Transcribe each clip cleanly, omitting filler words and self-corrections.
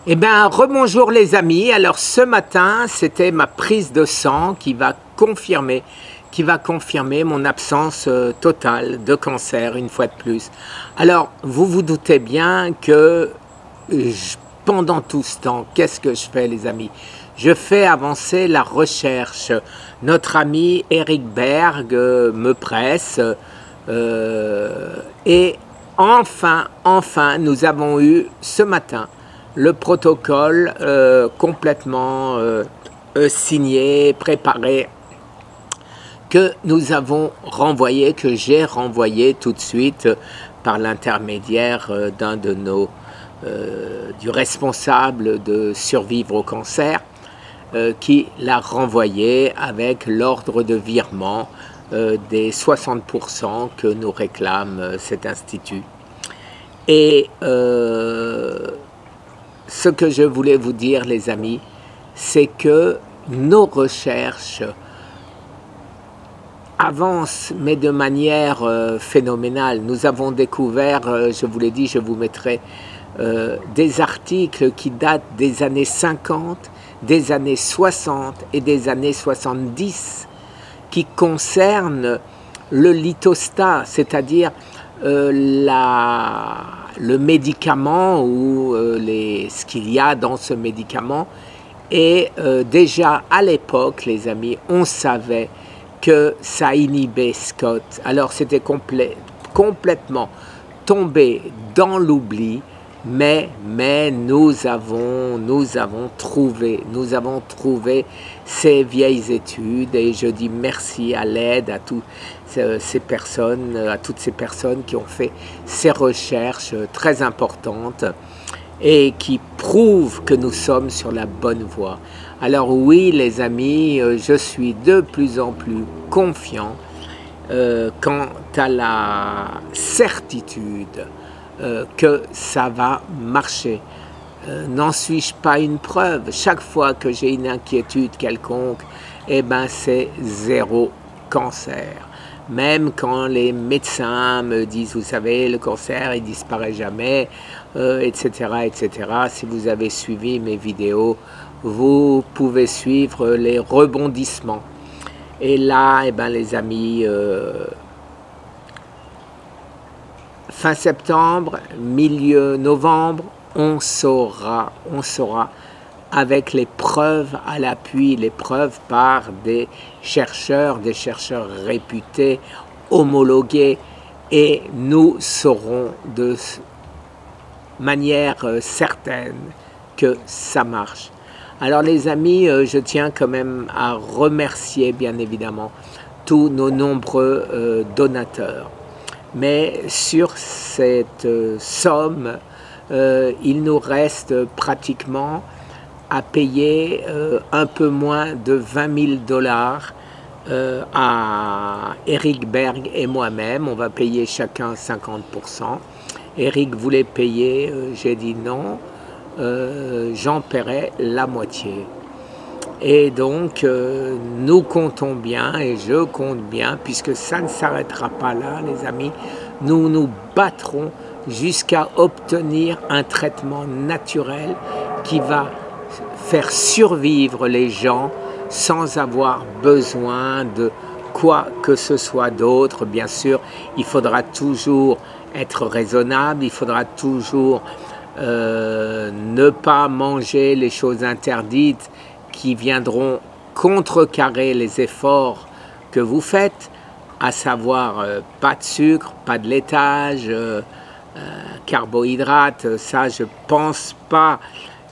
Eh bien, rebonjour les amis. Alors ce matin, c'était ma prise de sang qui va confirmer mon absence totale de cancer une fois de plus. Alors, vous vous doutez bien que pendant tout ce temps, qu'est-ce que je fais les amis? Je fais avancer la recherche. Notre ami Eric Berg me presse et enfin, nous avons eu ce matin le protocole complètement signé, préparé, que nous avons renvoyé, que j'ai renvoyé tout de suite par l'intermédiaire d'un de nos, du responsable de Survivre au cancer, qui l'a renvoyé avec l'ordre de virement des 60% que nous réclame cet institut. Et ce que je voulais vous dire, les amis, c'est que nos recherches avancent, mais de manière phénoménale. Nous avons découvert, je vous l'ai dit, je vous mettrai des articles qui datent des années 50, des années 60 et des années 70, qui concernent le lithostat, c'est-à-dire le médicament ou ce qu'il y a dans ce médicament. Et déjà à l'époque, les amis, on savait que ça inhibait SCOT. Alors c'était complètement tombé dans l'oubli, mais nous avons trouvé ces vieilles études, et je dis merci à l'aide à toutes ces personnes qui ont fait ces recherches très importantes et qui prouvent que nous sommes sur la bonne voie. Alors oui les amis, je suis de plus en plus confiant quant à la certitude que ça va marcher. N'en suis-je pas une preuve? Chaque fois que j'ai une inquiétude quelconque, eh ben c'est zéro cancer. Même quand les médecins me disent, vous savez, le cancer, il disparaît jamais, etc., etc. Si vous avez suivi mes vidéos, vous pouvez suivre les rebondissements. Et là, eh ben, les amis, fin septembre, milieu novembre, on saura avec les preuves à l'appui, les preuves par des chercheurs réputés, homologués, et nous saurons de manière certaine que ça marche. Alors les amis, je tiens quand même à remercier bien évidemment tous nos nombreux donateurs. Mais sur cette somme, il nous reste pratiquement à payer un peu moins de 20 000 $ à Eric Berg et moi-même. On va payer chacun 50%. Eric voulait payer, j'ai dit non, j'en paierai la moitié. Et donc, nous comptons bien, et je compte bien, puisque ça ne s'arrêtera pas là, les amis. Nous nous battrons jusqu'à obtenir un traitement naturel qui va faire survivre les gens sans avoir besoin de quoi que ce soit d'autre. Bien sûr, il faudra toujours être raisonnable, il faudra toujours ne pas manger les choses interdites qui viendront contrecarrer les efforts que vous faites, à savoir pas de sucre, pas de laitage, carbohydrates. Ça, je pense pas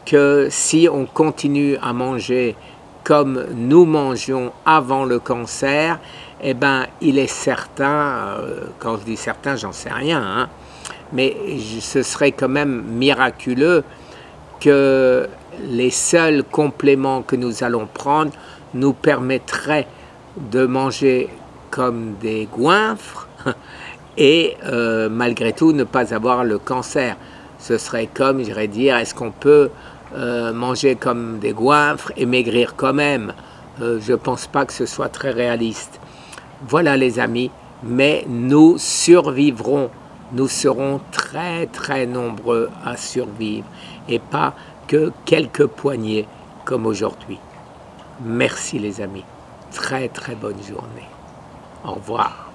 que si on continue à manger comme nous mangions avant le cancer, eh ben, il est certain, quand je dis certain, j'en sais rien, hein, mais ce serait quand même miraculeux que les seuls compléments que nous allons prendre nous permettraient de manger comme des goinfres et malgré tout ne pas avoir le cancer. Ce serait comme, j'irais dire, est-ce qu'on peut manger comme des goinfres et maigrir quand même? Je ne pense pas que ce soit très réaliste. Voilà les amis, mais nous survivrons nous serons très très nombreux à survivre et pas que quelques poignées comme aujourd'hui. Merci les amis. Très très bonne journée. Au revoir.